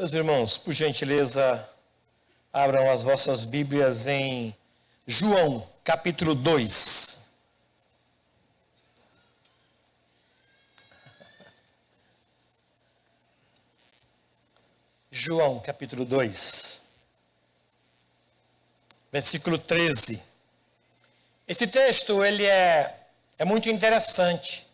Meus irmãos, por gentileza, abram as vossas Bíblias em João, capítulo 2. João, capítulo 2, versículo 13. Esse texto, ele é muito interessante,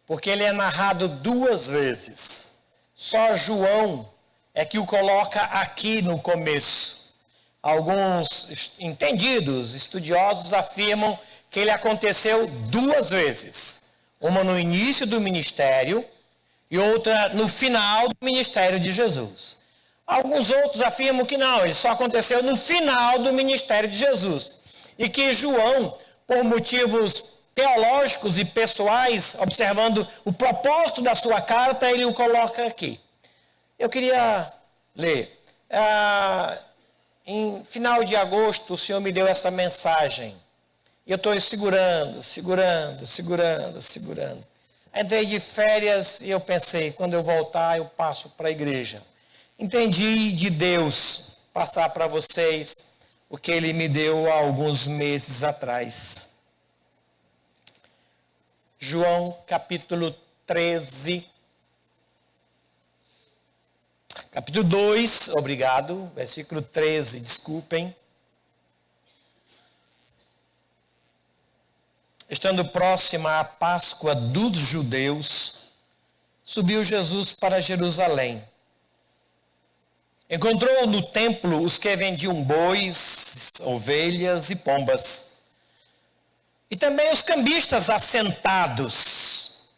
porque ele é narrado duas vezes. Só João é que o coloca aqui no começo. Alguns entendidos, estudiosos, afirmam que ele aconteceu duas vezes. Uma no início do ministério e outra no final do ministério de Jesus. Alguns outros afirmam que não, ele só aconteceu no final do ministério de Jesus. E que João, por motivos teológicos e pessoais, observando o propósito da sua carta, ele o coloca aqui. Eu queria ler. Em final de agosto, o Senhor me deu essa mensagem. E eu estou segurando. Entrei de férias e eu pensei, quando eu voltar, eu passo para a igreja. Entendi de Deus passar para vocês o que Ele me deu há alguns meses atrás. João capítulo 13. Capítulo 2, obrigado, versículo 13, desculpem. Estando próxima à Páscoa dos judeus, subiu Jesus para Jerusalém. Encontrou no templo os que vendiam bois, ovelhas e pombas. E também os cambistas assentados,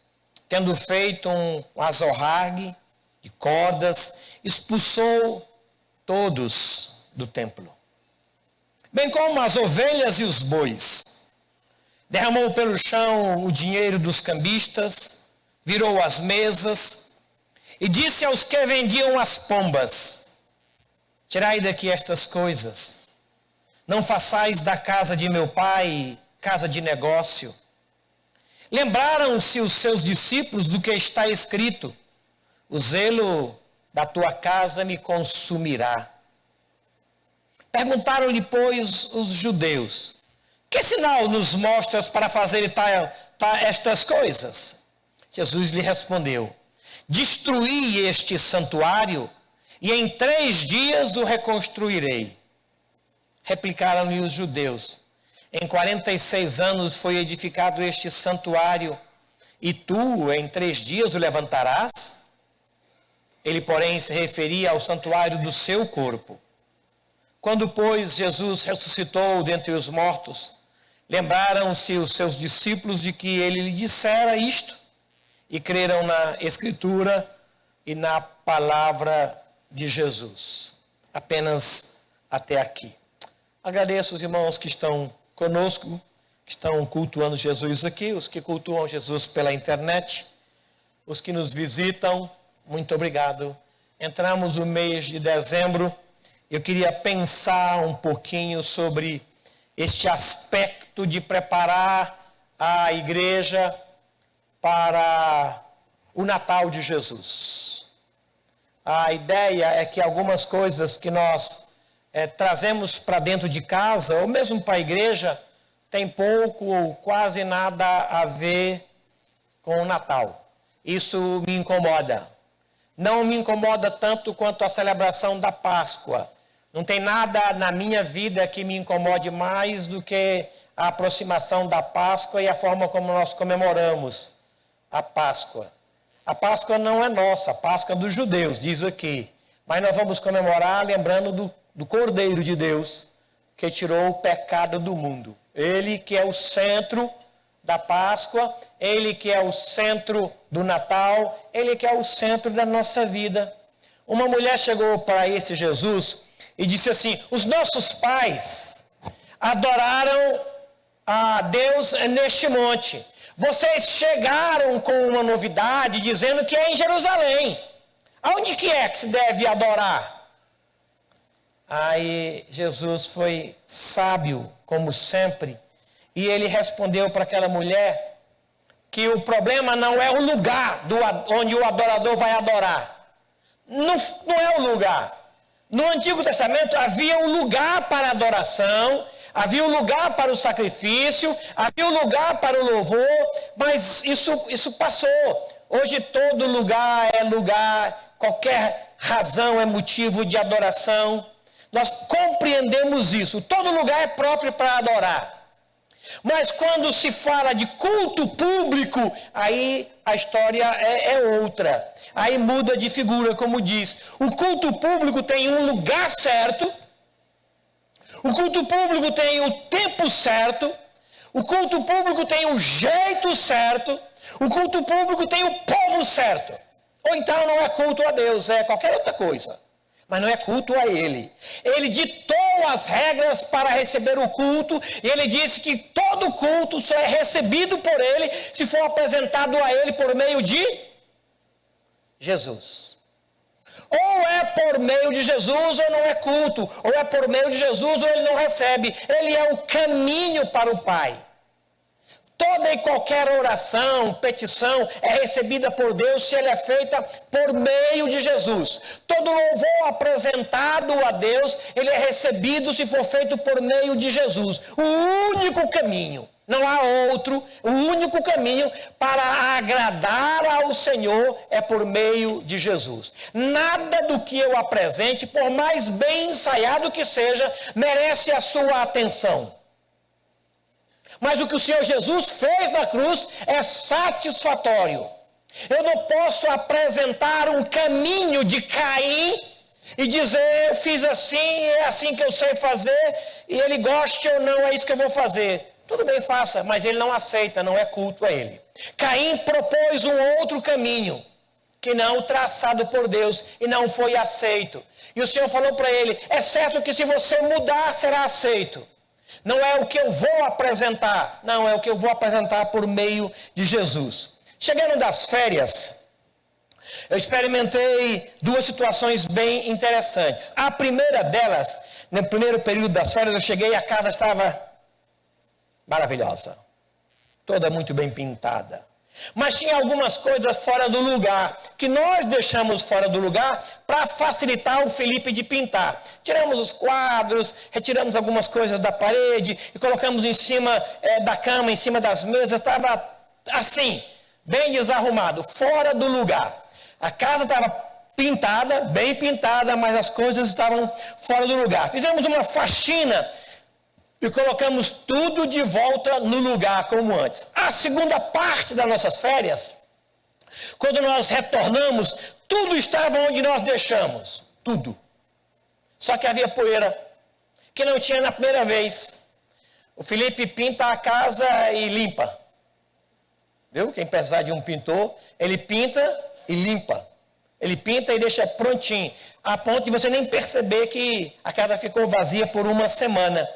tendo feito um azorrague de cordas, expulsou todos do templo, bem como as ovelhas e os bois. Derramou pelo chão o dinheiro dos cambistas, virou as mesas e disse aos que vendiam as pombas: tirai daqui estas coisas, não façais da casa de meu pai casa de negócio. Lembraram-se os seus discípulos do que está escrito: o zelo da tua casa me consumirá. Perguntaram-lhe, pois, os judeus: que sinal nos mostras para fazer estas coisas? Jesus lhe respondeu: destruí este santuário e em 3 dias o reconstruirei. Replicaram-lhe os judeus: em 46 anos foi edificado este santuário, e tu em 3 dias o levantarás? Ele, porém, se referia ao santuário do seu corpo. Quando, pois, Jesus ressuscitou dentre os mortos, lembraram-se os seus discípulos de que ele lhe dissera isto, e creram na Escritura e na palavra de Jesus. Apenas até aqui. Agradeço os irmãos que estão conosco, que estão cultuando Jesus aqui, os que cultuam Jesus pela internet, os que nos visitam. Muito obrigado. Entramos no mês de dezembro. Eu queria pensar um pouquinho sobre este aspecto de preparar a igreja para o Natal de Jesus. A ideia é que algumas coisas que nós trazemos para dentro de casa, ou mesmo para a igreja, tem pouco ou quase nada a ver com o Natal. Isso me incomoda. Não me incomoda tanto quanto a celebração da Páscoa. Não tem nada na minha vida que me incomode mais do que a aproximação da Páscoa e a forma como nós comemoramos a Páscoa. A Páscoa não é nossa, a Páscoa é dos judeus, diz aqui. Mas nós vamos comemorar lembrando do Cordeiro de Deus que tirou o pecado do mundo. Ele que é o centro da Páscoa, ele que é o centro do Natal, ele que é o centro da nossa vida. Uma mulher chegou para esse Jesus e disse assim: os nossos pais adoraram a Deus neste monte. Vocês chegaram com uma novidade dizendo que é em Jerusalém. Aonde que é que se deve adorar? Aí Jesus foi sábio, como sempre, e ele respondeu para aquela mulher que o problema não é o lugar onde o adorador vai adorar. não é o lugar. No Antigo Testamento havia um lugar para a adoração, havia um lugar para o sacrifício, havia um lugar para o louvor, mas isso passou. Hoje todo lugar é lugar, qualquer razão é motivo de adoração. Nós compreendemos isso. Todo lugar é próprio para adorar. Mas quando se fala de culto público, aí a história é outra. Aí muda de figura, como diz. O culto público tem um lugar certo. O culto público tem o tempo certo. O culto público tem o jeito certo. O culto público tem o povo certo. Ou então não é culto a Deus, é qualquer outra coisa. Mas não é culto a Ele. Ele ditou as regras para receber o culto. E Ele disse que todo culto só é recebido por Ele se for apresentado a Ele por meio de Jesus. Ou é por meio de Jesus ou não é culto. Ou é por meio de Jesus ou Ele não recebe. Ele é o caminho para o Pai. Toda e qualquer oração, petição é recebida por Deus se ela é feita por meio de Jesus. Todo louvor apresentado a Deus, ele é recebido se for feito por meio de Jesus. O único caminho, não há outro, o único caminho para agradar ao Senhor é por meio de Jesus. Nada do que eu apresente, por mais bem ensaiado que seja, merece a sua atenção. Mas o que o Senhor Jesus fez na cruz é satisfatório. Eu não posso apresentar um caminho de Caim e dizer, eu fiz assim, é assim que eu sei fazer, e ele goste ou não, é isso que eu vou fazer. Tudo bem, faça, mas ele não aceita, não é culto a ele. Caim propôs um outro caminho, que não traçado por Deus, e não foi aceito. E o Senhor falou para ele, é certo que se você mudar, será aceito. Não é o que eu vou apresentar, não, é o que eu vou apresentar por meio de Jesus. Chegando das férias, eu experimentei duas situações bem interessantes. A primeira delas, no primeiro período das férias, eu cheguei e a casa estava maravilhosa, toda muito bem pintada. Mas tinha algumas coisas fora do lugar, que nós deixamos fora do lugar para facilitar o Felipe de pintar. Tiramos os quadros, retiramos algumas coisas da parede e colocamos em cima da cama, em cima das mesas. Estava assim, bem desarrumado, fora do lugar. A casa estava pintada, bem pintada, mas as coisas estavam fora do lugar. Fizemos uma faxina e colocamos tudo de volta no lugar como antes. A segunda parte das nossas férias, quando nós retornamos, tudo estava onde nós deixamos. Tudo. Só que havia poeira, que não tinha na primeira vez. O Felipe pinta a casa e limpa. Viu? Quem precisar de um pintor, ele pinta e limpa. Ele pinta e deixa prontinho, a ponto de você nem perceber que a casa ficou vazia por uma semana.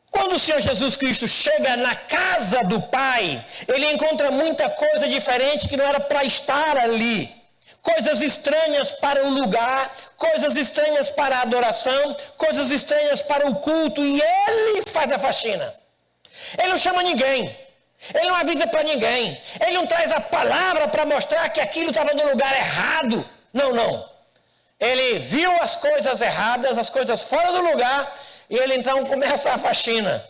Quando o Senhor Jesus Cristo chega na casa do Pai, ele encontra muita coisa diferente que não era para estar ali. Coisas estranhas para o lugar, coisas estranhas para a adoração, coisas estranhas para o culto, e ele faz a faxina. Ele não chama ninguém, ele não avisa para ninguém, ele não traz a palavra para mostrar que aquilo estava no lugar errado. Não. Ele viu as coisas erradas, as coisas fora do lugar, e ele então começa a faxina.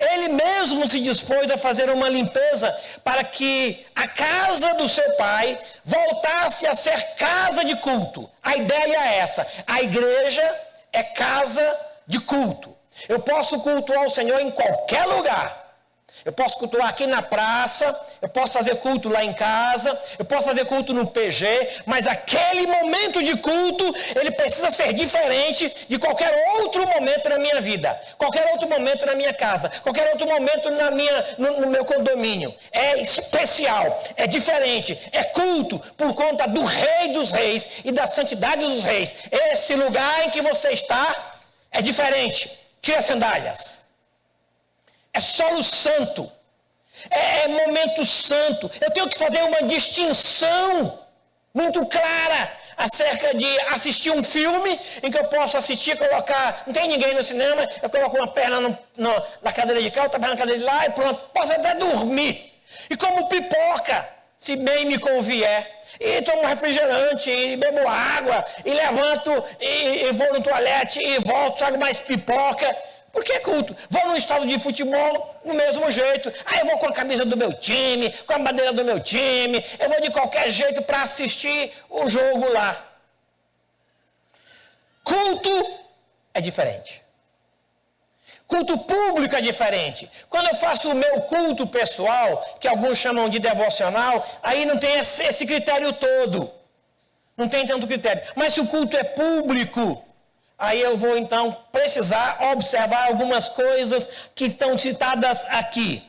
Ele mesmo se dispôs a fazer uma limpeza para que a casa do seu pai voltasse a ser casa de culto. A ideia é essa. A igreja é casa de culto. Eu posso cultuar o Senhor em qualquer lugar. Eu posso cultuar aqui na praça, eu posso fazer culto lá em casa, eu posso fazer culto no PG, mas aquele momento de culto, ele precisa ser diferente de qualquer outro momento na minha vida, qualquer outro momento na minha casa, qualquer outro momento no meu condomínio. É especial, é diferente, é culto por conta do Rei dos Reis e da santidade dos reis. Esse lugar em que você está é diferente. Tira as sandálias. É solo santo, é momento santo. Eu tenho que fazer uma distinção muito clara acerca de assistir um filme em que eu posso assistir, colocar, não tem ninguém no cinema, eu coloco uma perna na cadeira de cá, outra perna na cadeira de lá e pronto, posso até dormir. E como pipoca, se bem me convier. E tomo um refrigerante, e bebo água, e levanto, e vou no toalete, e volto, trago mais pipoca. Por que culto? Vou num estádio de futebol do mesmo jeito. Aí eu vou com a camisa do meu time, com a bandeira do meu time. Eu vou de qualquer jeito para assistir o jogo lá. Culto é diferente. Culto público é diferente. Quando eu faço o meu culto pessoal, que alguns chamam de devocional, aí não tem esse critério todo. Não tem tanto critério. Mas se o culto é público, aí eu vou então precisar observar algumas coisas que estão citadas aqui.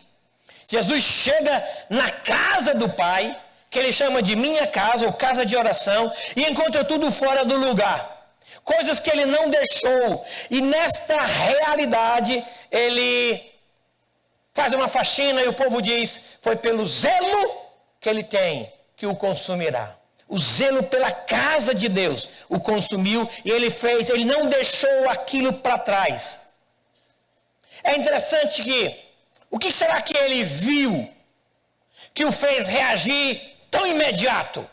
Jesus chega na casa do Pai, que ele chama de minha casa, ou casa de oração, e encontra tudo fora do lugar. Coisas que ele não deixou. E nesta realidade, ele faz uma faxina e o povo diz, foi pelo zelo que ele tem que o consumirá. O zelo pela casa de Deus o consumiu e ele não deixou aquilo para trás. É interessante que, o que será que ele viu que o fez reagir tão imediato?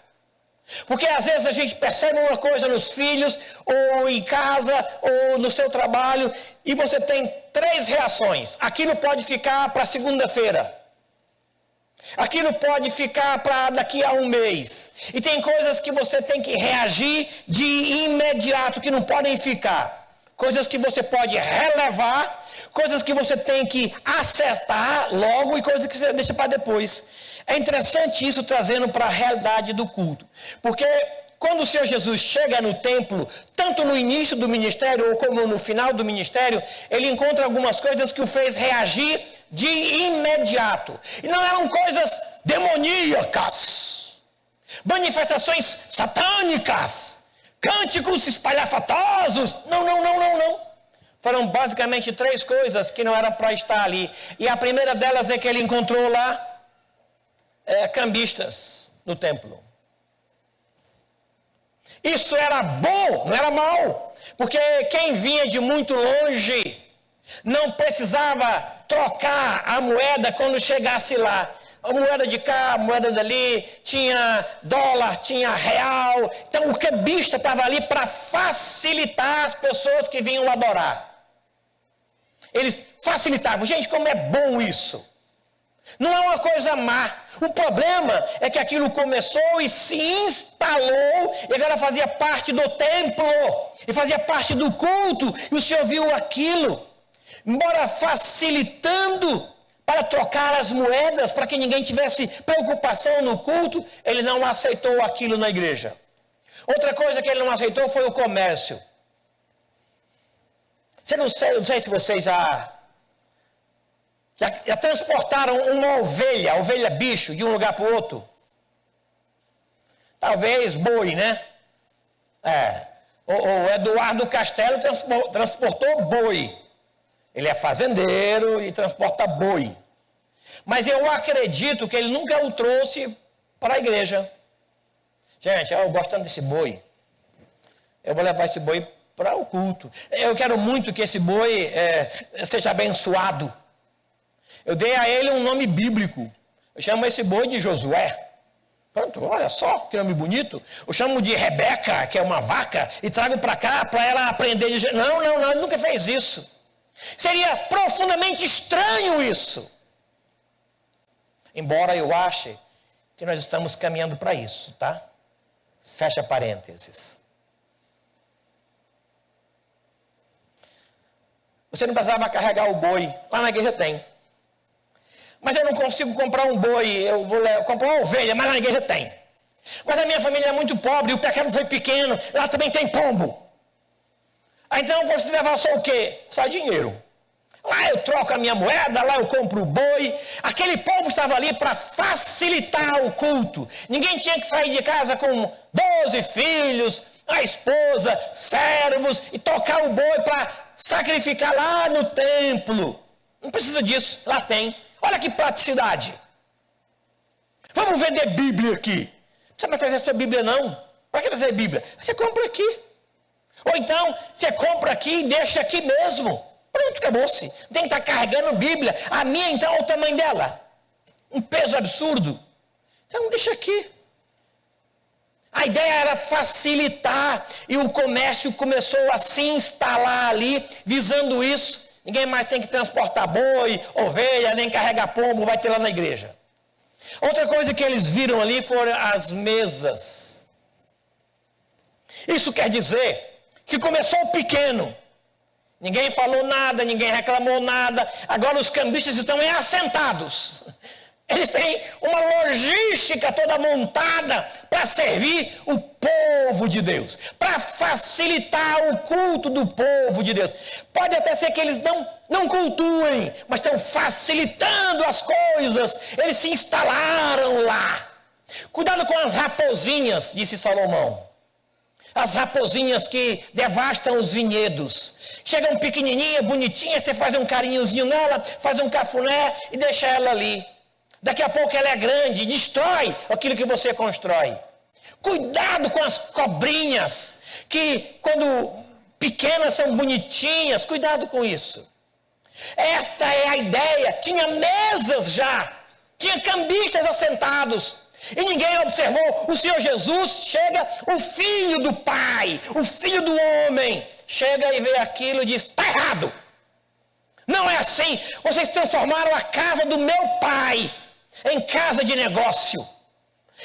Porque às vezes a gente percebe uma coisa nos filhos, ou em casa, ou no seu trabalho, e você tem 3 reações. Aquilo pode ficar para segunda-feira. Aquilo pode ficar para daqui a um mês. E tem coisas que você tem que reagir de imediato, que não podem ficar. Coisas que você pode relevar, coisas que você tem que acertar logo e coisas que você deixa para depois. É interessante isso trazendo para a realidade do culto. Porque quando o Senhor Jesus chega no templo, tanto no início do ministério ou como no final do ministério, ele encontra algumas coisas que o fez reagir de imediato. E não eram coisas demoníacas, manifestações satânicas, cânticos espalhafatosos. Não. Foram basicamente 3 coisas que não eram para estar ali. E a primeira delas é que ele encontrou lá cambistas no templo. Isso era bom, não era mal. Porque quem vinha de muito longe não precisava trocar a moeda quando chegasse lá. A moeda de cá, a moeda dali, tinha dólar, tinha real. Então o cambista estava ali para facilitar as pessoas que vinham adorar. Eles facilitavam. Gente, como é bom isso. Não é uma coisa má. O problema é que aquilo começou e se instalou e agora fazia parte do templo e fazia parte do culto e o Senhor viu aquilo, embora facilitando para trocar as moedas, para que ninguém tivesse preocupação no culto, ele não aceitou aquilo na igreja. Outra coisa que ele não aceitou foi o comércio. Não sei se vocês já transportaram uma ovelha bicho, de um lugar para o outro? Talvez boi, né? O Eduardo Castelo transportou boi. Ele é fazendeiro e transporta boi. Mas eu acredito que ele nunca o trouxe para a igreja. Gente, eu gosto tanto desse boi. Eu vou levar esse boi para o culto. Eu quero muito que esse boi seja abençoado. Eu dei a ele um nome bíblico. Eu chamo esse boi de Josué. Pronto, olha só, que nome bonito. Eu chamo de Rebeca, que é uma vaca, e trago para cá para ela aprender de... Não, ele nunca fez isso. Seria profundamente estranho isso. Embora eu ache que nós estamos caminhando para isso, tá? Fecha parênteses. Você não precisava carregar o boi. Lá na igreja tem. Mas eu não consigo comprar um boi, eu vou comprar uma ovelha, mas na igreja tem. Mas a minha família é muito pobre, o terreno foi pequeno, lá também tem pombo. Então eu preciso levar só o quê? Só dinheiro. Lá eu troco a minha moeda, lá eu compro o boi. Aquele povo estava ali para facilitar o culto. Ninguém tinha que sair de casa com 12 filhos, a esposa, servos, e tocar o boi para sacrificar lá no templo. Não precisa disso, lá tem. Olha que praticidade. Vamos vender Bíblia aqui. Não precisa mais trazer a sua Bíblia não. Para que trazer Bíblia? Você compra aqui. Ou então, você compra aqui e deixa aqui mesmo. Pronto, acabou-se. Tem que estar carregando Bíblia. A minha, então, é o tamanho dela. Um peso absurdo. Então deixa aqui. A ideia era facilitar e o comércio começou a se instalar ali, visando isso. Ninguém mais tem que transportar boi, ovelha, nem carregar pombo, vai ter lá na igreja. Outra coisa que eles viram ali foram as mesas. Isso quer dizer que começou pequeno. Ninguém falou nada, ninguém reclamou nada. Agora os cambistas estão assentados. Eles têm uma logística toda montada para servir o povo de Deus, para facilitar o culto do povo de Deus. Pode até ser que eles não cultuem, mas estão facilitando as coisas. Eles se instalaram lá. Cuidado com as raposinhas, disse Salomão. As raposinhas que devastam os vinhedos. Chegam pequenininha, bonitinha, você faz um carinhozinho nela, faz um cafuné e deixa ela ali. Daqui a pouco ela é grande, destrói aquilo que você constrói. Cuidado com as cobrinhas, que quando pequenas são bonitinhas, cuidado com isso. Esta é a ideia, tinha mesas já, tinha cambistas assentados, e ninguém observou. O Senhor Jesus chega, o Filho do Pai, o Filho do Homem, chega e vê aquilo e diz, está errado. Não é assim, vocês transformaram a casa do meu Pai em casa de negócio.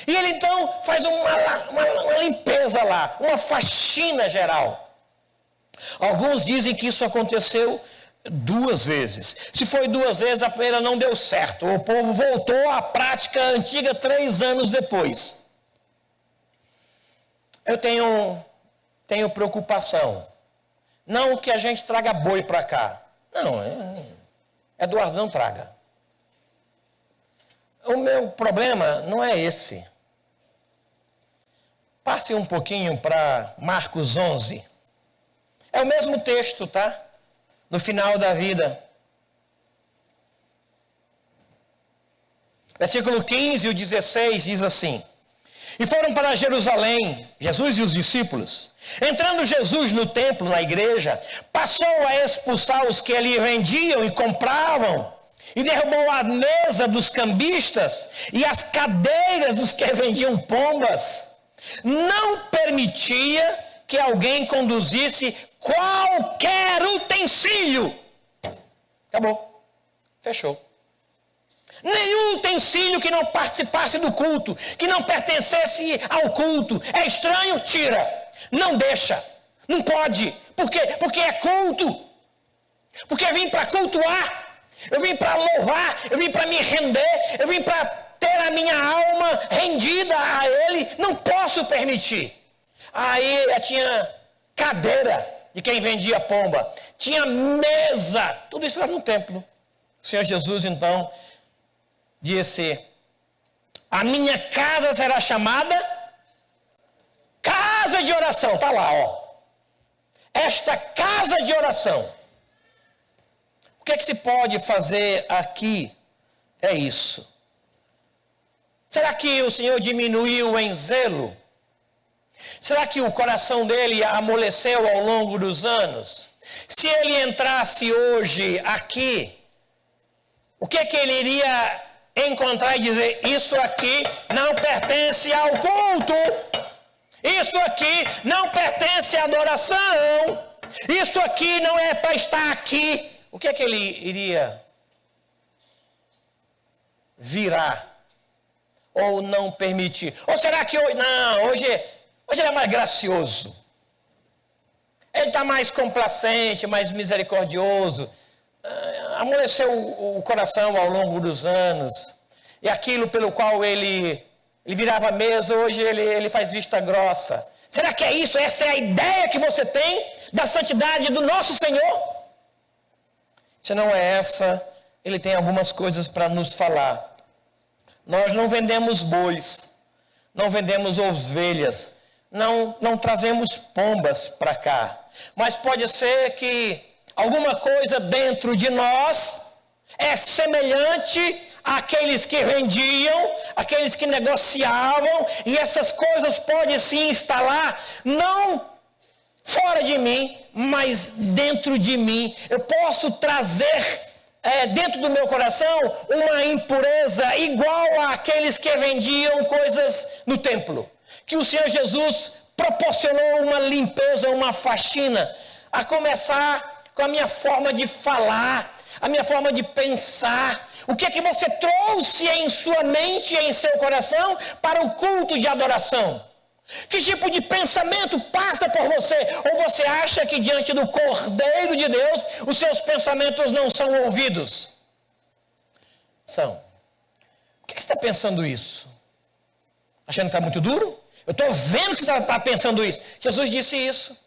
E ele então faz uma limpeza lá, uma faxina geral. Alguns dizem que isso aconteceu 2 vezes. Se foi 2 vezes, a primeira não deu certo. O povo voltou à prática antiga 3 anos depois. Eu tenho preocupação. Não que a gente traga boi para cá. Não, Eduardo, não traga. O meu problema não é esse. Passe um pouquinho para Marcos 11. É o mesmo texto, tá? No final da vida. Versículo 15 e o 16 diz assim. E foram para Jerusalém, Jesus e os discípulos. Entrando Jesus no templo, na igreja, passou a expulsar os que ali vendiam e compravam. E derrubou a mesa dos cambistas e as cadeiras dos que vendiam pombas. Não permitia que alguém conduzisse qualquer utensílio. Acabou. Fechou. Nenhum utensílio que não participasse do culto, que não pertencesse ao culto. É estranho? Tira. Não deixa. Não pode. Por quê? Porque é culto. Porque vim para cultuar. Eu vim para louvar, eu vim para me render, eu vim para ter a minha alma rendida a Ele. Não posso permitir. Aí tinha cadeira de quem vendia pomba, tinha mesa, tudo isso lá no templo. O Senhor Jesus então disse, a minha casa será chamada casa de oração. Está lá, ó. Esta casa de oração. O que é que se pode fazer aqui? É isso. Será que o Senhor diminuiu em zelo? Será que o coração dele amoleceu ao longo dos anos? Se ele entrasse hoje aqui, o que é que ele iria encontrar e dizer, isso aqui não pertence ao culto, isso aqui não pertence à adoração, isso aqui não é para estar aqui. O que é que ele iria virar? Ou não permitir? Ou será que hoje, não, hoje ele é mais gracioso. Ele está mais complacente, mais misericordioso. Amoleceu o coração ao longo dos anos. E aquilo pelo qual ele virava a mesa, hoje ele faz vista grossa. Será que é isso? Essa é a ideia que você tem da santidade do nosso Senhor? Se não é essa, ele tem algumas coisas para nos falar. Nós não vendemos bois, não vendemos ovelhas, não trazemos pombas para cá. Mas pode ser que alguma coisa dentro de nós é semelhante àqueles que vendiam, àqueles que negociavam, e essas coisas podem se instalar, não fora de mim, mas dentro de mim. Eu posso trazer dentro do meu coração uma impureza igual àqueles que vendiam coisas no templo. Que o Senhor Jesus proporcionou uma limpeza, uma faxina, a começar com a minha forma de falar, a minha forma de pensar. O que é que você trouxe em sua mente e em seu coração para o culto de adoração? Que tipo de pensamento passa por você? Ou você acha que diante do Cordeiro de Deus, os seus pensamentos não são ouvidos? São. Por que você está pensando isso? Achando que está muito duro? Eu estou vendo que você está pensando isso. Jesus disse isso.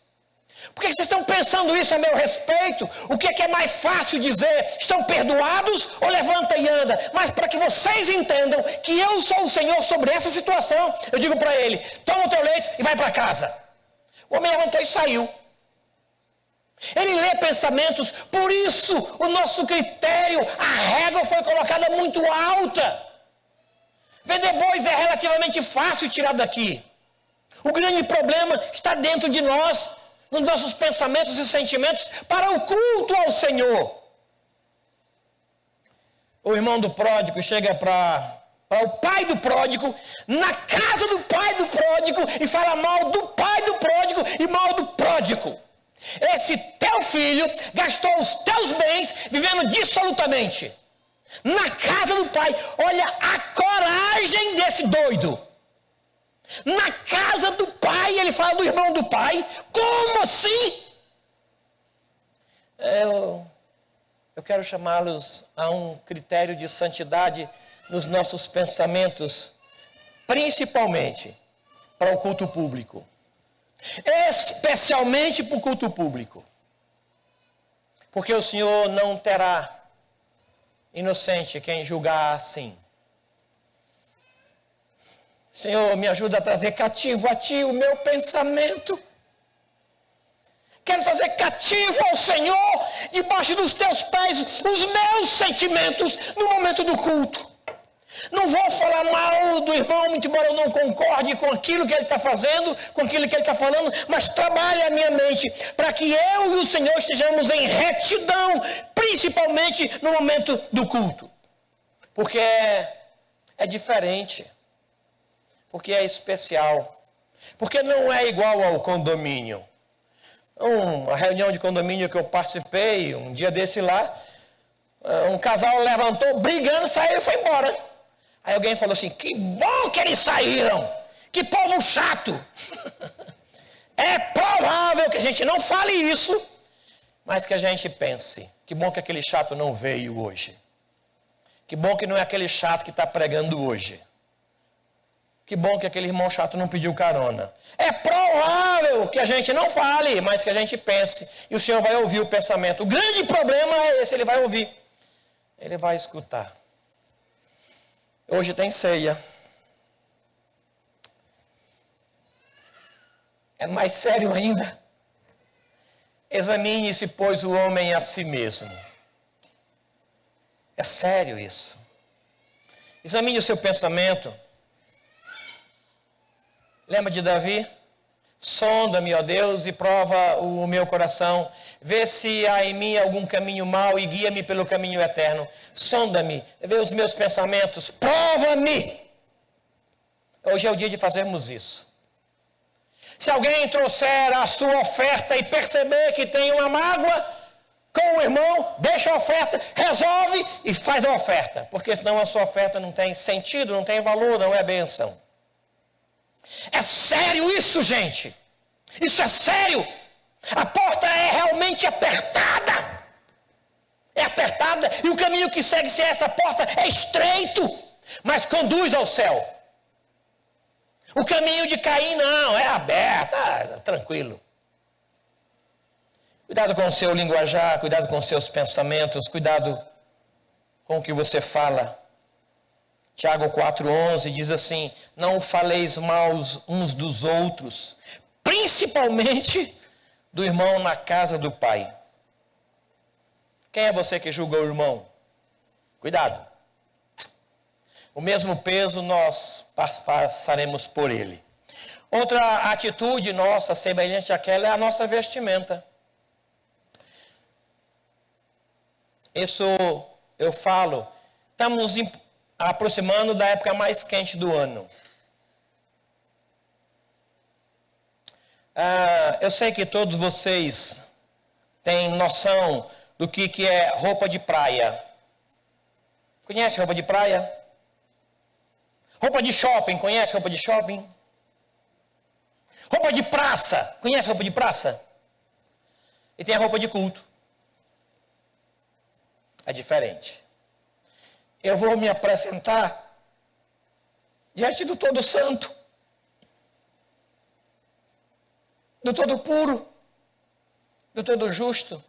Por que vocês estão pensando isso a meu respeito? O que é mais fácil dizer? Estão perdoados ou levanta e anda? Mas para que vocês entendam que eu sou o Senhor sobre essa situação, eu digo para ele, toma o teu leito e vai para casa. O homem levantou e saiu. Ele lê pensamentos, por isso o nosso critério, a régua foi colocada muito alta. Vender bois é relativamente fácil tirar daqui. O grande problema está dentro de nós, nos nossos pensamentos e sentimentos para o culto ao Senhor. O irmão do pródigo chega para o pai do pródigo, na casa do pai do pródigo, e fala mal do pai do pródigo e mal do pródigo. Esse teu filho gastou os teus bens vivendo dissolutamente. Na casa do pai, olha a coragem desse doido. Na casa do pai, ele fala do irmão do pai. Como assim? Eu quero chamá-los a um critério de santidade nos nossos pensamentos, principalmente para o culto público. Especialmente para o culto público. Porque o Senhor não terá inocente quem julgar assim. Senhor, me ajuda a trazer cativo a Ti o meu pensamento. Quero trazer cativo ao Senhor, debaixo dos Teus pés, os meus sentimentos no momento do culto. Não vou falar mal do irmão, muito embora eu não concorde com aquilo que ele está fazendo, com aquilo que ele está falando, mas trabalhe a minha mente para que eu e o Senhor estejamos em retidão, principalmente no momento do culto. Porque é diferente. Porque é especial. Porque não é igual ao condomínio. Uma reunião de condomínio que eu participei, um dia desse lá, um casal levantou, brigando, saiu e foi embora. Aí alguém falou assim, que bom que eles saíram, que povo chato. É provável que a gente não fale isso, mas que a gente pense, que bom que aquele chato não veio hoje. Que bom que não é aquele chato que está pregando hoje. Que bom que aquele irmão chato não pediu carona. É provável que a gente não fale, mas que a gente pense. E o Senhor vai ouvir o pensamento. O grande problema é esse, Ele vai ouvir. Ele vai escutar. Hoje tem ceia. É mais sério ainda. Examine-se, pois, o homem a si mesmo. É sério isso. Examine o seu pensamento. Lembra de Davi? Sonda-me, ó Deus, e prova o meu coração. Vê se há em mim algum caminho mau e guia-me pelo caminho eterno. Sonda-me, vê os meus pensamentos, prova-me. Hoje é o dia de fazermos isso. Se alguém trouxer a sua oferta e perceber que tem uma mágoa com o irmão, deixa a oferta, resolve e faz a oferta. Porque senão a sua oferta não tem sentido, não tem valor, não é bênção. É sério isso, gente. Isso é sério. A porta é realmente apertada. É apertada e o caminho que segue-se a essa porta é estreito, mas conduz ao céu. O caminho de Caim não, é aberto, tranquilo. Cuidado com o seu linguajar, cuidado com os seus pensamentos, cuidado com o que você fala. Tiago 4,11 diz assim, não faleis mal uns dos outros, principalmente do irmão na casa do pai. Quem é você que julga o irmão? Cuidado. O mesmo peso nós passaremos por ele. Outra atitude nossa, semelhante àquela, é a nossa vestimenta. Isso eu falo, estamos aproximando da época mais quente do ano. Eu sei que todos vocês têm noção do que é roupa de praia. Conhece roupa de praia? Roupa de shopping, conhece roupa de shopping? Roupa de praça, conhece roupa de praça? E tem a roupa de culto. É diferente. Eu vou me apresentar diante do Todo Santo, do Todo Puro, do Todo Justo.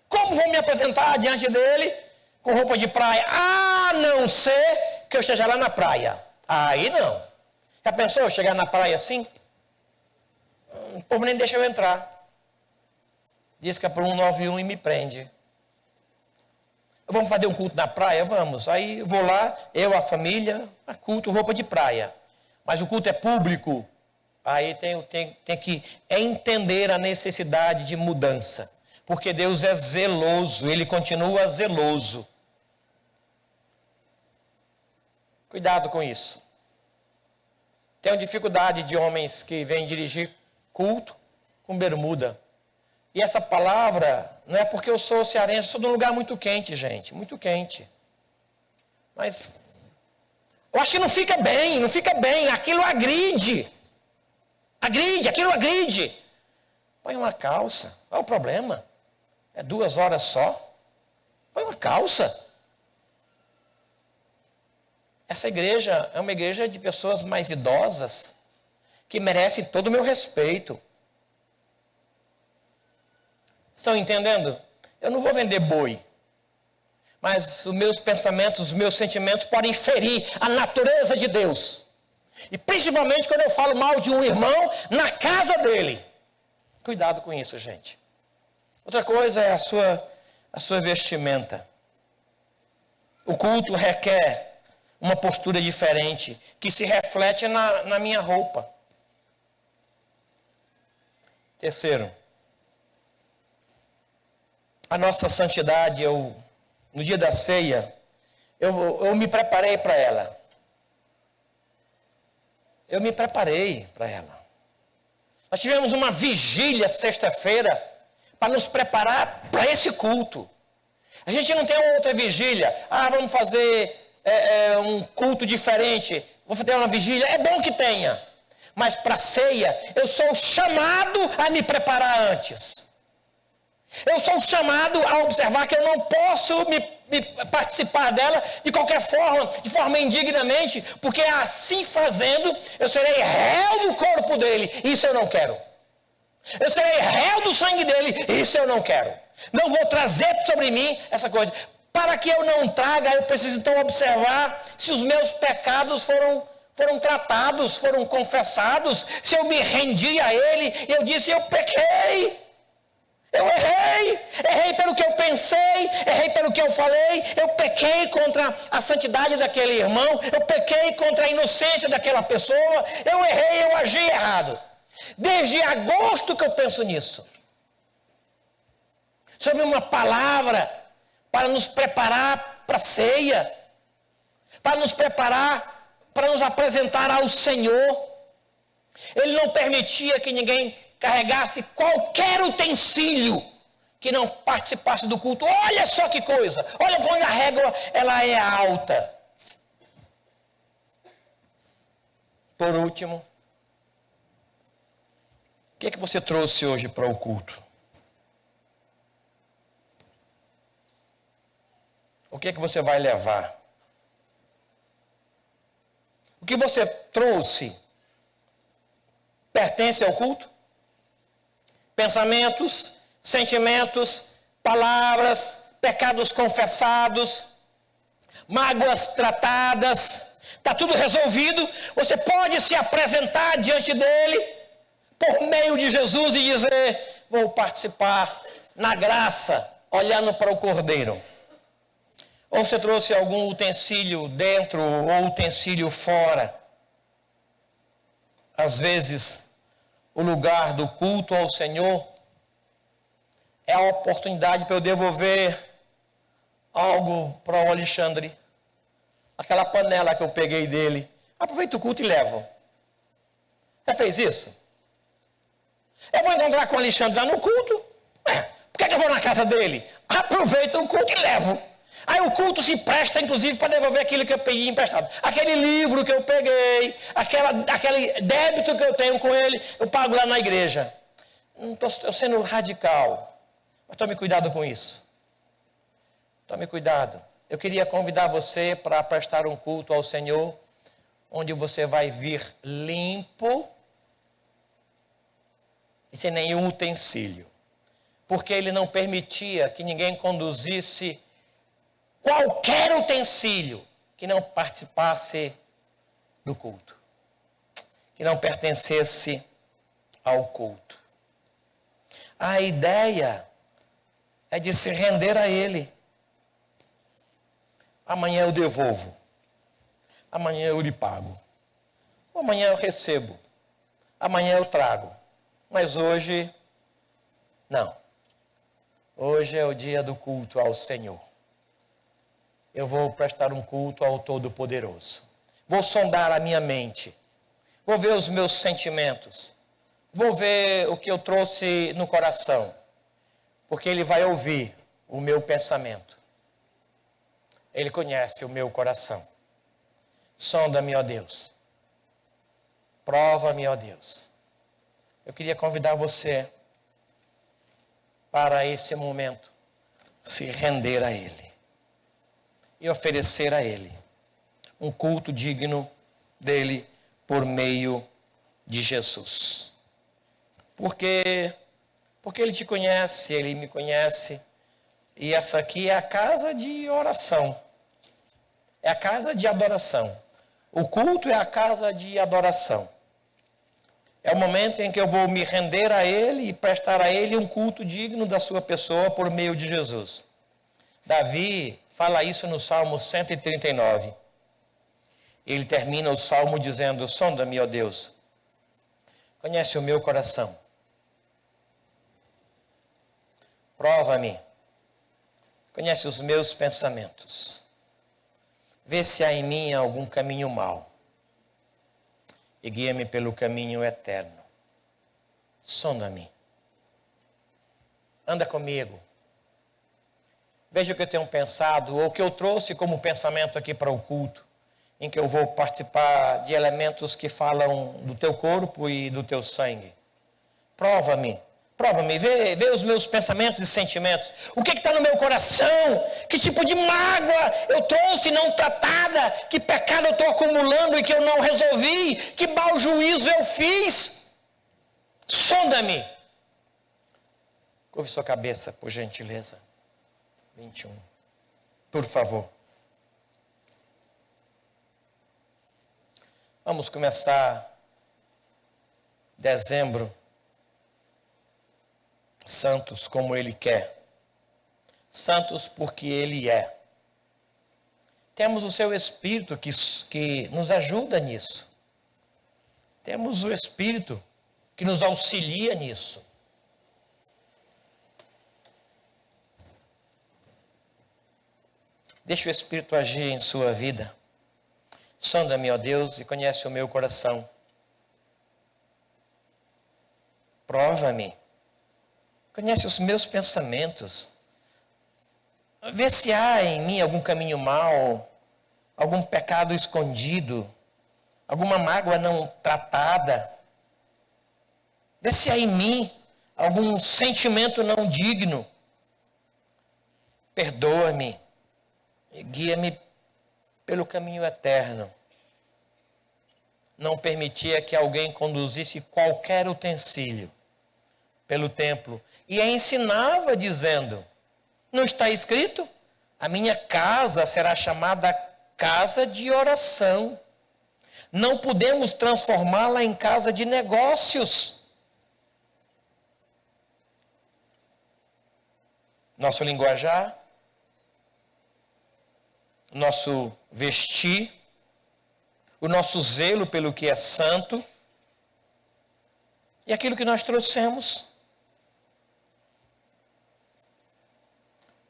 Como vou me apresentar diante dele com roupa de praia? A não ser que eu esteja lá na praia. Aí não. Já pensou eu chegar na praia assim? O povo nem deixa eu entrar. Diz que é por 191 e me prende. Vamos fazer um culto na praia? Vamos. Aí eu vou lá, eu, a família, a culto, roupa de praia. Mas o culto é público. Aí tem que entender a necessidade de mudança. Porque Deus é zeloso, Ele continua zeloso. Cuidado com isso. Tenho dificuldade de homens que vêm dirigir culto com bermuda. E essa palavra, não é porque eu sou cearense, sou de um lugar muito quente, gente, muito quente. Mas eu acho que não fica bem, aquilo agride. Aquilo agride. Põe uma calça, qual é o problema? É 2 horas só. Põe uma calça. Essa igreja é uma igreja de pessoas mais idosas, que merecem todo o meu respeito. Estão entendendo? Eu não vou vender boi. Mas os meus pensamentos, os meus sentimentos podem ferir a natureza de Deus. E principalmente quando eu falo mal de um irmão na casa dele. Cuidado com isso, gente. Outra coisa é a sua vestimenta. O culto requer uma postura diferente, que se reflete na minha roupa. Terceiro, a nossa santidade, no dia da ceia, eu me preparei para ela. Eu me preparei para ela. Nós tivemos uma vigília sexta-feira para nos preparar para esse culto. A gente não tem outra vigília. Vamos fazer um culto diferente. Vou fazer uma vigília. É bom que tenha. Mas para a ceia, eu sou chamado a me preparar antes. Eu sou chamado a observar que eu não posso participar dela de qualquer forma, de forma indignamente, porque assim fazendo, eu serei réu do corpo dele. Isso eu não quero. Eu serei réu do sangue dele. Isso eu não quero. Não vou trazer sobre mim essa coisa. Para que eu não traga, eu preciso então observar se os meus pecados foram tratados, foram confessados, se eu me rendi a ele, e eu disse, eu pequei. Eu errei pelo que eu pensei, errei pelo que eu falei, eu pequei contra a santidade daquele irmão, eu pequei contra a inocência daquela pessoa, eu errei, eu agi errado. Desde agosto que eu penso nisso. Sobre uma palavra para nos preparar para a ceia, para nos preparar, para nos apresentar ao Senhor. Ele não permitia que ninguém carregasse qualquer utensílio que não participasse do culto. Olha só que coisa, olha quando a régua ela é alta. Por último, o que é que você trouxe hoje para o culto? O que é que você vai levar? O que você trouxe pertence ao culto? Pensamentos, sentimentos, palavras, pecados confessados, mágoas tratadas, está tudo resolvido. Você pode se apresentar diante dele por meio de Jesus e dizer, vou participar na graça, olhando para o Cordeiro. Ou você trouxe algum utensílio dentro ou utensílio fora. Às vezes, o lugar do culto ao Senhor é a oportunidade para eu devolver algo para o Alexandre. Aquela panela que eu peguei dele. Aproveita o culto e levo. Já fez isso? Eu vou encontrar com o Alexandre lá no culto. Por que eu vou na casa dele? Aproveita o culto e levo. Aí o culto se presta, inclusive, para devolver aquilo que eu peguei emprestado. Aquele livro que eu peguei, aquele débito que eu tenho com ele, eu pago lá na igreja. Não estou sendo radical, mas tome cuidado com isso. Tome cuidado. Eu queria convidar você para prestar um culto ao Senhor, onde você vai vir limpo e sem nenhum utensílio. Porque ele não permitia que ninguém conduzisse qualquer utensílio que não participasse do culto, que não pertencesse ao culto. A ideia é de se render a ele. Amanhã eu devolvo, amanhã eu lhe pago, amanhã eu recebo, amanhã eu trago, mas hoje, não. Hoje é o dia do culto ao Senhor. Eu vou prestar um culto ao Todo-Poderoso. Vou sondar a minha mente. Vou ver os meus sentimentos. Vou ver o que eu trouxe no coração. Porque Ele vai ouvir o meu pensamento. Ele conhece o meu coração. Sonda-me, ó Deus. Prova-me, ó Deus. Eu queria convidar você para esse momento se render a Ele e oferecer a Ele um culto digno dele por meio de Jesus. Porque Ele te conhece, Ele me conhece, e essa aqui é a casa de oração, é a casa de adoração. O culto é a casa de adoração. É o momento em que eu vou me render a Ele e prestar a Ele um culto digno da sua pessoa por meio de Jesus. Davi fala isso no Salmo 139. Ele termina o Salmo dizendo: sonda-me, ó Deus, conhece o meu coração, prova-me, conhece os meus pensamentos, vê se há em mim algum caminho mau e guia-me pelo caminho eterno. Sonda-me, anda comigo, veja o que eu tenho pensado, ou o que eu trouxe como pensamento aqui para o culto, em que eu vou participar de elementos que falam do teu corpo e do teu sangue. Prova-me, vê os meus pensamentos e sentimentos. O que está no meu coração? Que tipo de mágoa eu trouxe não tratada? Que pecado eu estou acumulando e que eu não resolvi? Que mau juízo eu fiz? Sonda-me. Curve sua cabeça, por gentileza. 21. Por favor. Vamos começar dezembro santos como Ele quer. Santos porque Ele é. Temos o Seu Espírito que nos ajuda nisso. Temos o Espírito que nos auxilia nisso. Deixa o Espírito agir em sua vida. Sonda-me, ó Deus, e conhece o meu coração. Prova-me. Conhece os meus pensamentos. Vê se há em mim algum caminho mau, algum pecado escondido, alguma mágoa não tratada. Vê se há em mim algum sentimento não digno. Perdoa-me e guia-me pelo caminho eterno. Não permitia que alguém conduzisse qualquer utensílio pelo templo. E a ensinava dizendo: não está escrito? A minha casa será chamada casa de oração. Não podemos transformá-la em casa de negócios. Nosso linguajar, nosso vestir, o nosso zelo pelo que é santo e aquilo que nós trouxemos.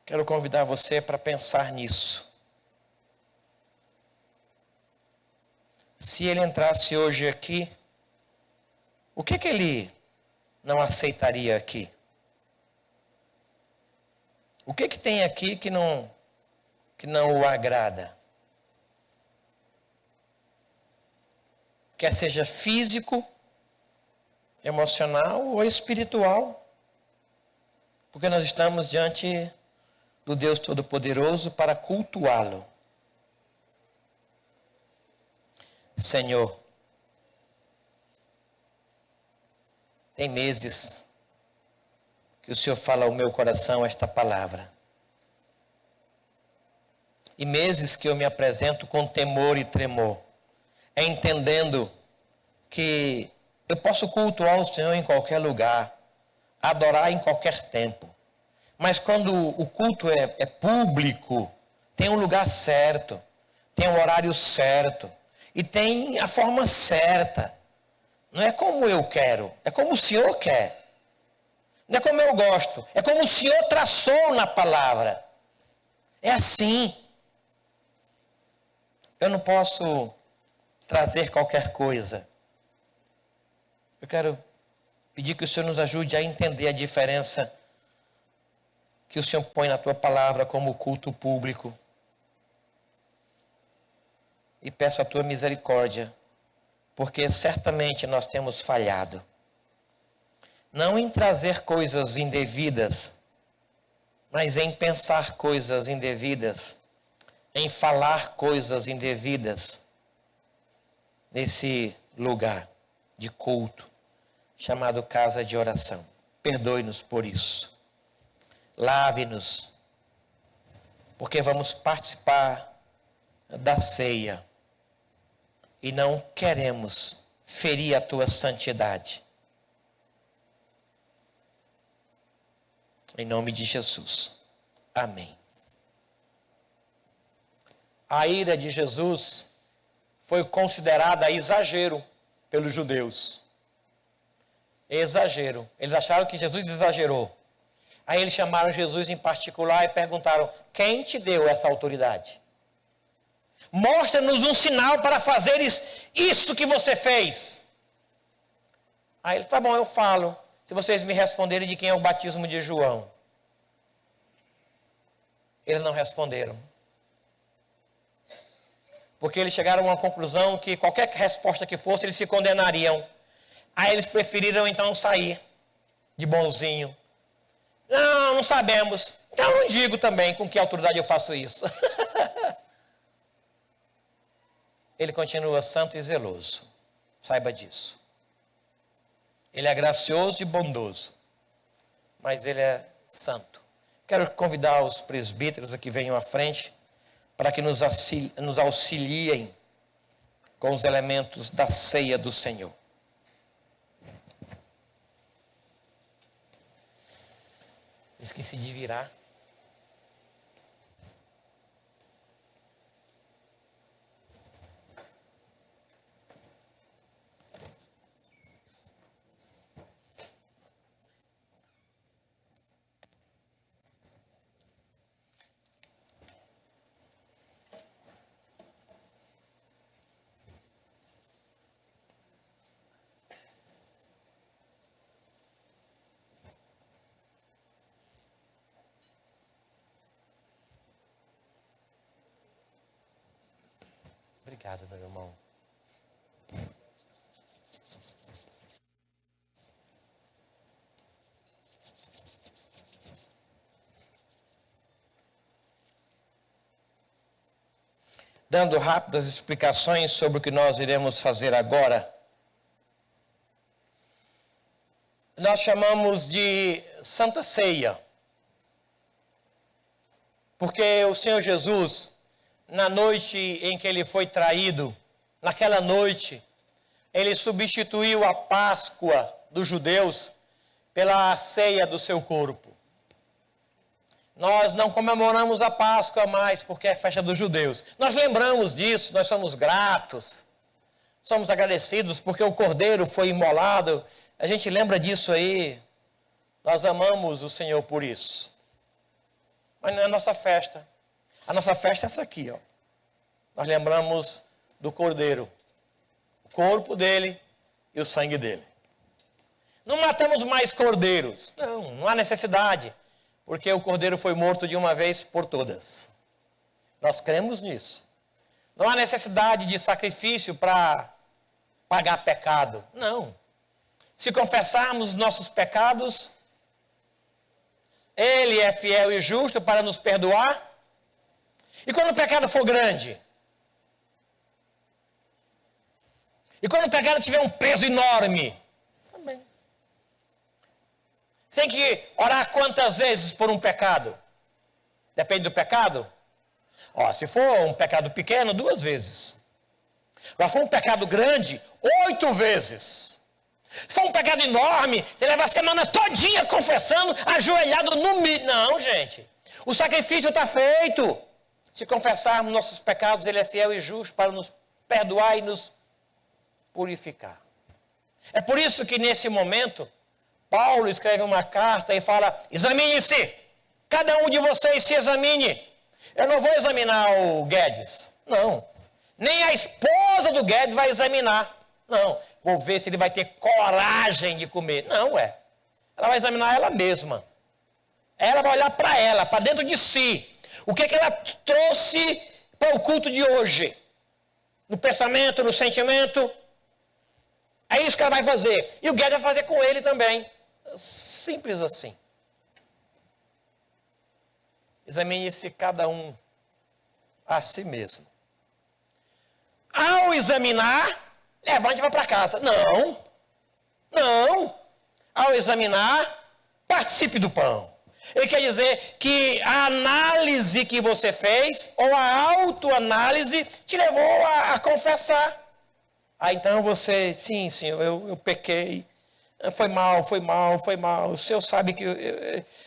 Quero convidar você para pensar nisso. Se ele entrasse hoje aqui, o que ele não aceitaria aqui? O que tem aqui que não o agrada? Quer seja físico, emocional ou espiritual. Porque nós estamos diante do Deus Todo-Poderoso para cultuá-lo. Senhor, tem meses que o Senhor fala ao meu coração esta palavra. E meses que eu me apresento com temor e tremor, entendendo que eu posso cultuar o Senhor em qualquer lugar, adorar em qualquer tempo. Mas quando o culto é público, tem um lugar certo, tem um horário certo, e tem a forma certa. Não é como eu quero, é como o Senhor quer. Não é como eu gosto, é como o Senhor traçou na palavra. É assim. Eu não posso trazer qualquer coisa. Eu quero pedir que o Senhor nos ajude a entender a diferença que o Senhor põe na tua palavra como culto público. E peço a tua misericórdia, porque certamente nós temos falhado. Não em trazer coisas indevidas, mas em pensar coisas indevidas, em falar coisas indevidas nesse lugar de culto chamado casa de oração. Perdoe-nos por isso. Lave-nos, porque vamos participar da ceia e não queremos ferir a tua santidade. Em nome de Jesus. Amém. A ira de Jesus foi considerada exagero pelos judeus. Exagero. Eles acharam que Jesus exagerou. Aí eles chamaram Jesus em particular e perguntaram: quem te deu essa autoridade? Mostra-nos um sinal para fazer isso que você fez. Aí ele: tá bom, eu falo, se vocês me responderem de quem é o batismo de João. Eles não responderam. Porque eles chegaram a uma conclusão que qualquer resposta que fosse, eles se condenariam. Aí eles preferiram então sair de bonzinho. Não sabemos. Então eu não digo também com que autoridade eu faço isso. Ele continua santo e zeloso. Saiba disso. Ele é gracioso e bondoso. Mas ele é santo. Quero convidar os presbíteros a que venham à frente para que nos auxiliem com os elementos da ceia do Senhor. Esqueci de virar. Obrigado, meu irmão. Dando rápidas explicações sobre o que nós iremos fazer agora, nós chamamos de Santa Ceia. Porque o Senhor Jesus, na noite em que ele foi traído, naquela noite, ele substituiu a Páscoa dos judeus pela ceia do seu corpo. Nós não comemoramos a Páscoa mais porque é festa dos judeus. Nós lembramos disso, nós somos gratos, somos agradecidos porque o cordeiro foi imolado. A gente lembra disso aí, nós amamos o Senhor por isso. Mas não é a nossa festa. A nossa festa é essa aqui, ó. Nós lembramos do Cordeiro, o corpo dele e o sangue dele. Não matamos mais cordeiros. Não, não há necessidade, porque o Cordeiro foi morto de uma vez por todas. Nós cremos nisso. Não há necessidade de sacrifício para pagar pecado. Não. Se confessarmos nossos pecados, Ele é fiel e justo para nos perdoar. E quando o pecado for grande? E quando o pecado tiver um peso enorme? Também. Tem que orar quantas vezes por um pecado? Depende do pecado. Ó, se for um pecado pequeno, 2 vezes. Agora, se for um pecado grande, 8 vezes. Se for um pecado enorme, você leva a semana todinha confessando, ajoelhado no milho. Não, gente. O sacrifício está feito. Se confessarmos nossos pecados, Ele é fiel e justo para nos perdoar e nos purificar. É por isso que nesse momento, Paulo escreve uma carta e fala: examine-se, cada um de vocês se examine. Eu não vou examinar o Guedes, não. Nem a esposa do Guedes vai examinar, não. Vou ver se ele vai ter coragem de comer. Não, ela vai examinar ela mesma. Ela vai olhar para ela, para dentro de si. O que ela trouxe para o culto de hoje? No pensamento, no sentimento. É isso que ela vai fazer. E o Guedes vai fazer com ele também. Simples assim. Examine-se cada um a si mesmo. Ao examinar, levante e vá para casa. Não. Não. Ao examinar, participe do pão. Ele quer dizer que a análise que você fez, ou a autoanálise, te levou a confessar. Então você, sim, Senhor, eu pequei. Foi mal. O Senhor sabe que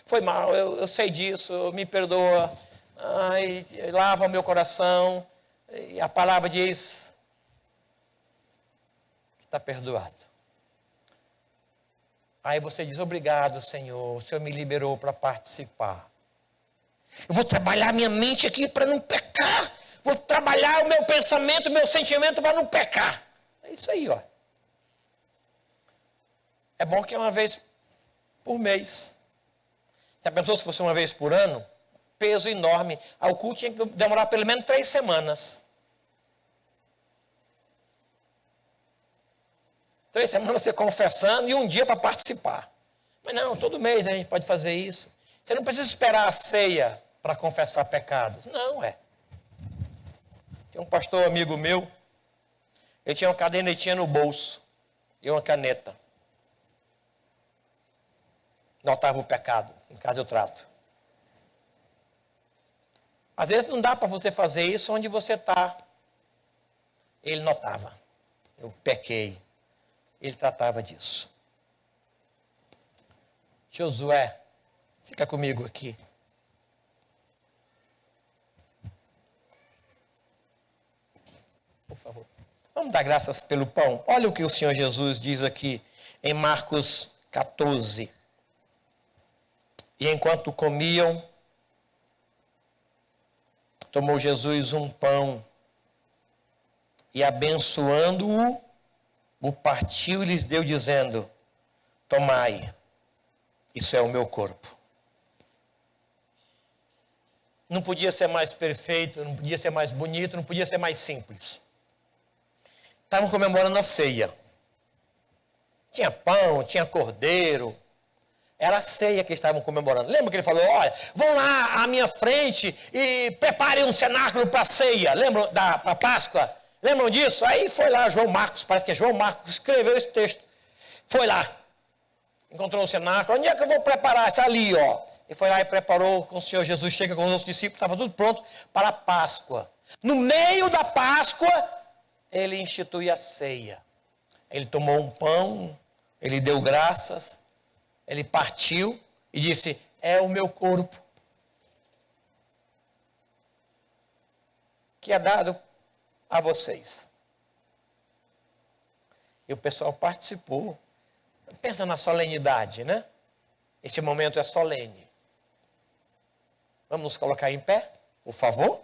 foi mal, eu sei disso, me perdoa. Ai, lava meu coração. E a palavra diz que está perdoado. Aí você diz: obrigado, Senhor, o Senhor me liberou para participar. Eu vou trabalhar minha mente aqui para não pecar. Vou trabalhar o meu pensamento, o meu sentimento para não pecar. É isso aí, ó. É bom que é uma vez por mês. Já pensou se fosse uma vez por ano? Peso enorme. O culto tinha que demorar pelo menos 3 semanas. 3 semanas você confessando e um dia para participar. Mas não, todo mês a gente pode fazer isso. Você não precisa esperar a ceia para confessar pecados. Não, Tem um pastor amigo meu, ele tinha uma cadernetinha no bolso e uma caneta. Notava o pecado, em casa eu trato. Às vezes não dá para você fazer isso onde você está. Ele notava. Eu pequei. Ele tratava disso. Josué, fica comigo aqui. Por favor. Vamos dar graças pelo pão. Olha o que o Senhor Jesus diz aqui em Marcos 14. E enquanto comiam, tomou Jesus um pão e, abençoando-o, o partiu e lhes deu, dizendo: tomai, isso é o meu corpo. Não podia ser mais perfeito, não podia ser mais bonito, não podia ser mais simples. Estavam comemorando a ceia. Tinha pão, tinha cordeiro. Era a ceia que estavam comemorando. Lembra que ele falou: olha, vão lá à minha frente e preparem um cenáculo para a ceia. Lembram da Páscoa? Lembram disso? Aí foi lá João Marcos, parece que é João Marcos, escreveu esse texto. Foi lá. Encontrou um cenáculo. Onde é que eu vou preparar? Isso ali, ó. E foi lá e preparou. Com o Senhor Jesus chega com os outros discípulos, estava tudo pronto para a Páscoa. No meio da Páscoa, ele institui a ceia. Ele tomou um pão, ele deu graças, ele partiu e disse: é o meu corpo, que é dado a vocês. E o pessoal participou. Pensa na solenidade, né? Esse momento é solene. Vamos nos colocar em pé, por favor.